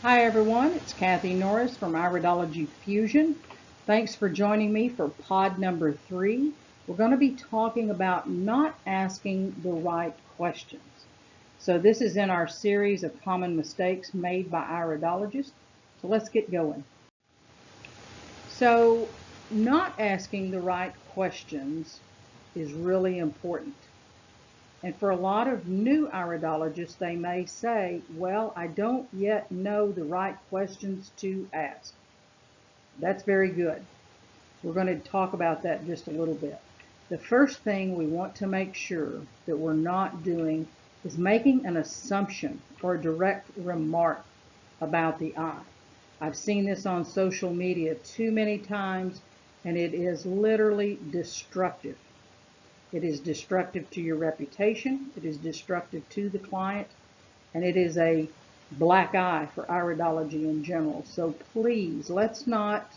Hi everyone, it's Kathy Norris from Iridology Fusion. Thanks for joining me for pod number 3. We're going to be talking about not asking the right questions. So this is in our series of common mistakes made by iridologists. So let's get going. So not asking the right questions is really important. And for a lot of new iridologists, they may say, well, I don't yet know the right questions to ask. That's very good. We're going to talk about that just a little bit. The first thing we want to make sure that we're not doing is making an assumption or a direct remark about the eye. I've seen this on social media too many times, and it is literally destructive. It is destructive to your reputation, it is destructive to the client, and it is a black eye for iridology in general. So please, let's not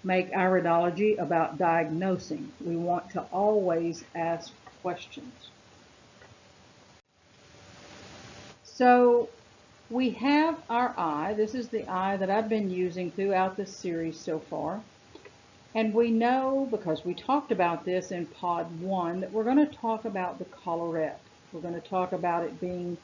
make iridology about diagnosing. We want to always ask questions. So we have our eye. This is the eye that I've been using throughout this series so far. And we know, because we talked about this in pod 1, that we're going to talk about the collarette. We're going to talk about it being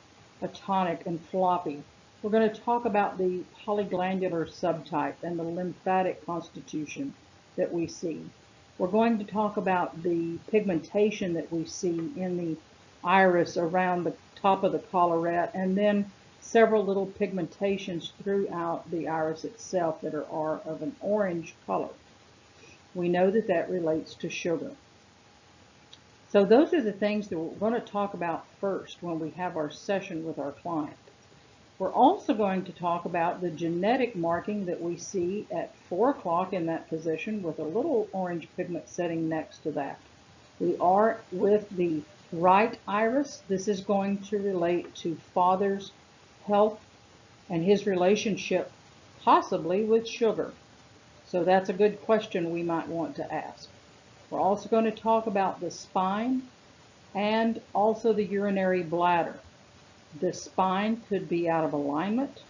atonic and floppy. We're going to talk about the polyglandular subtype and the lymphatic constitution that we see. We're going to talk about the pigmentation that we see in the iris around the top of the collarette, and then several little pigmentations throughout the iris itself that are of an orange color. We know that that relates to sugar. So those are the things that we're going to talk about first when we have our session with our client. We're also going to talk about the genetic marking that we see at 4 o'clock in that position with a little orange pigment setting next to that. We are with the right iris. This is going to relate to father's health and his relationship possibly with sugar. So that's a good question we might want to ask. We're also going to talk about the spine and also the urinary bladder. The spine could be out of alignment.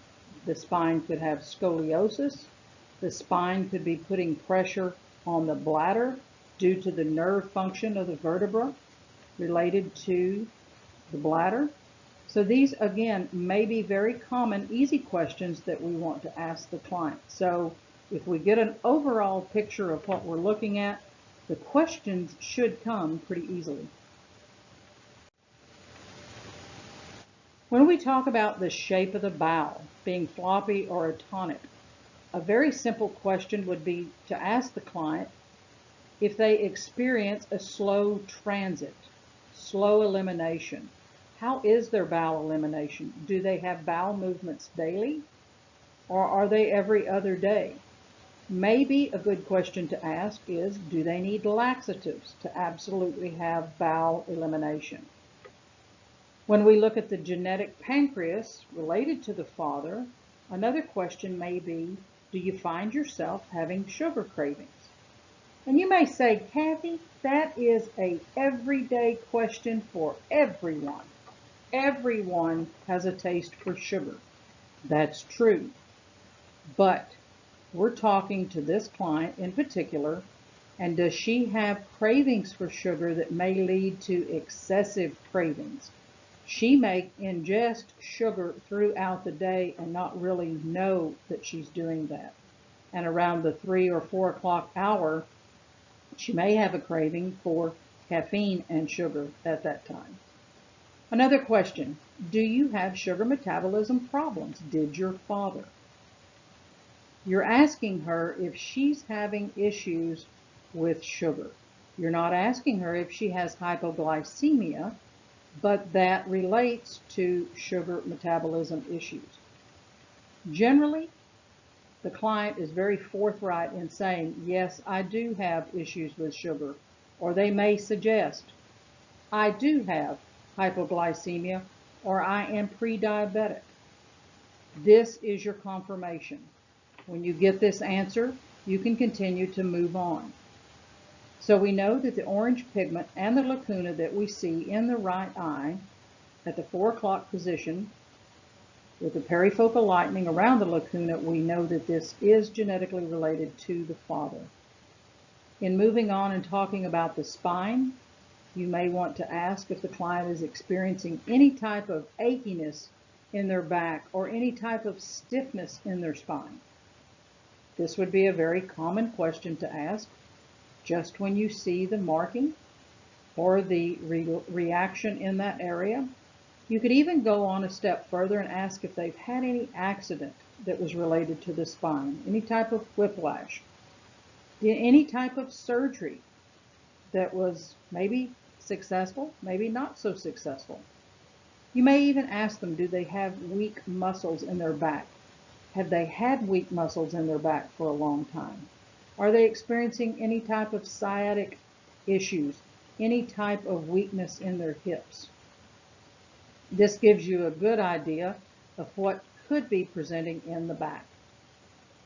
The spine could have scoliosis. The spine could be putting pressure on the bladder due to the nerve function of the vertebra related to the bladder. So these, again, may be very common, easy questions that we want to ask the client. So if we get an overall picture of what we're looking at, the questions should come pretty easily. When we talk about the shape of the bowel being floppy or atonic, a very simple question would be to ask the client if they experience a slow transit, slow elimination. How is their bowel elimination? Do they have bowel movements daily, or are they every other day? Maybe a good question to ask is, do they need laxatives to absolutely have bowel elimination? When we look at the genetic pancreas related to the father, another question may be, do you find yourself having sugar cravings? And you may say, Kathy, that is a everyday question for everyone. Everyone has a taste for sugar. That's true. But we're talking to this client in particular, and does she have cravings for sugar that may lead to excessive cravings? She may ingest sugar throughout the day and not really know that she's doing that. And around the 3 or 4 o'clock hour, she may have a craving for caffeine and sugar at that time. Another question, do you have sugar metabolism problems? Did your father? You're asking her if she's having issues with sugar. You're not asking her if she has hypoglycemia, but that relates to sugar metabolism issues. Generally, the client is very forthright in saying, yes, I do have issues with sugar, or they may suggest, I do have hypoglycemia, or I am pre-diabetic. This is your confirmation. When you get this answer, you can continue to move on. So we know that the orange pigment and the lacuna that we see in the right eye at the 4 o'clock position With the perifocal lightening around the lacuna, we know that this is genetically related to the father. In moving on and talking about the spine, you may want to ask if the client is experiencing any type of achiness in their back or any type of stiffness in their spine. This would be a very common question to ask just when you see the marking or the reaction in that area. You could even go on a step further and ask if they've had any accident that was related to the spine, any type of whiplash, any type of surgery that was maybe successful, maybe not so successful. You may even ask them, do they have weak muscles in their back? Have they had weak muscles in their back for a long time? Are they experiencing any type of sciatic issues, any type of weakness in their hips? This gives you a good idea of what could be presenting in the back.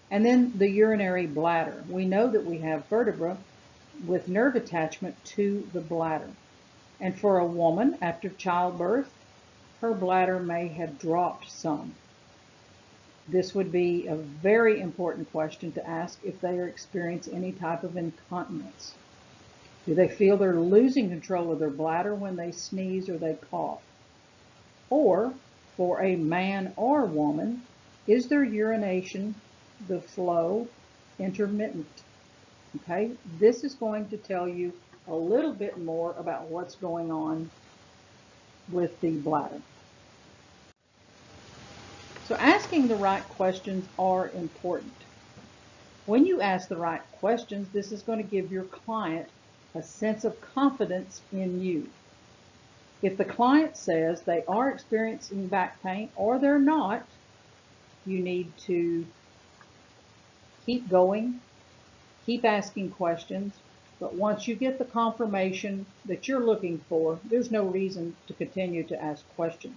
And then the urinary bladder. We know that we have vertebra with nerve attachment to the bladder. And for a woman after childbirth, her bladder may have dropped some. This would be a very important question to ask if they are experiencing any type of incontinence. Do they feel they're losing control of their bladder when they sneeze or they cough? Or, for a man or woman, is their urination, the flow, intermittent? Okay, this is going to tell you a little bit more about what's going on with the bladder. So asking the right questions are important. When you ask the right questions, this is going to give your client a sense of confidence in you. If the client says they are experiencing back pain or they're not, you need to keep going, keep asking questions, but once you get the confirmation that you're looking for, there's no reason to continue to ask questions.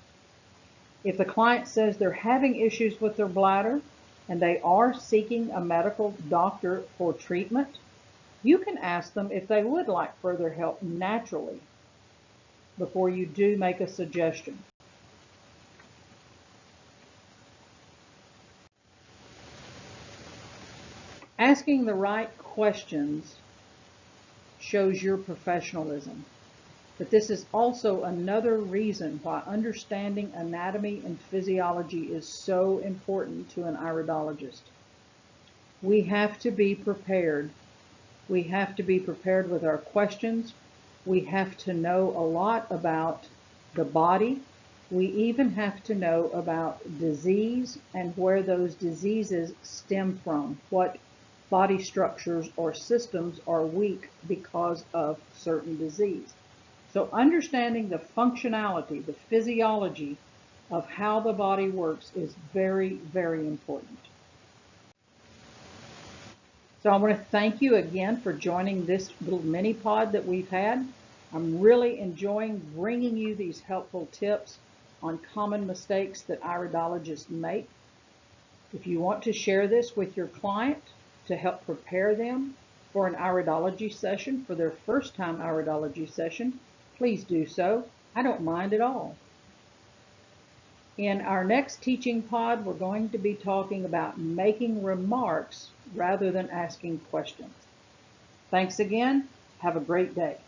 If the client says they're having issues with their bladder and they are seeking a medical doctor for treatment, you can ask them if they would like further help naturally before you do make a suggestion. Asking the right questions shows your professionalism, but this is also another reason why understanding anatomy and physiology is so important to an iridologist. We have to be prepared. We have to be prepared with our questions. We have to know a lot about the body. We even have to know about disease and where those diseases stem from, what body structures or systems are weak because of certain disease. So understanding the functionality, the physiology of how the body works is very, very important. So I want to thank you again for joining this little mini pod that we've had. I'm really enjoying bringing you these helpful tips on common mistakes that iridologists make. If you want to share this with your client to help prepare them for an iridology session, for their first time iridology session, please do so. I don't mind at all. In our next teaching pod, we're going to be talking about making remarks rather than asking questions. Thanks again. Have a great day.